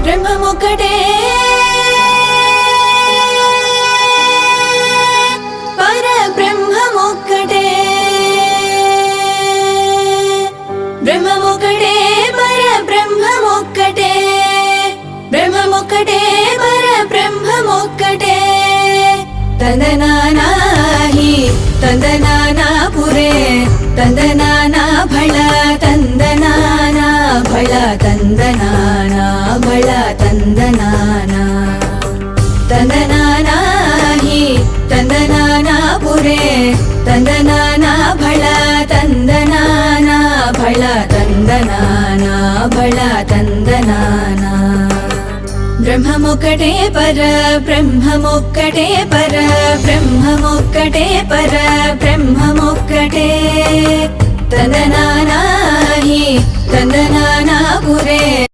బ్రహ్మమొక్కటే పరబ్రహ్మమొక్కటే బ్రహ్మమొక్కటే పరబ్రహ్మమొక్కటే బ్రహ్మమొక్కటే పరబ్రహ్మమొక్కటే ತಂದನಾನಾಹಿ ತಂದನಾನಾಪುರೇ ತಂದನಾನಾ ಭಳ ತಂದನಾನಾ ಭಳ ತಂದನಾನಾ ಭಳ ತಂದನಾನಾ ತಂದನಾನಾಹಿ ತಂದನಾನಾಪುರೇ ತಂದನಾನಾ ಭಳ ತಂದನಾನಾ ಭಳ ತಂದನಾನಾ ಭಳ ತಂದನಾನಾ ಬ್ರಹ್ಮಮೊಕ್ಕಟೇ ಪರ ಬ್ರಹ್ಮಮೊಕ್ಕಟೇ ಪರ ಬ್ರಹ್ಮಮೊಕ್ಕಟೇ ಪರ ಬ್ರಹ್ಮಮೊಕ್ಕಟೇ ತಂದನಾನಾಹಿ ತಂದನಾನಾಪುರೇ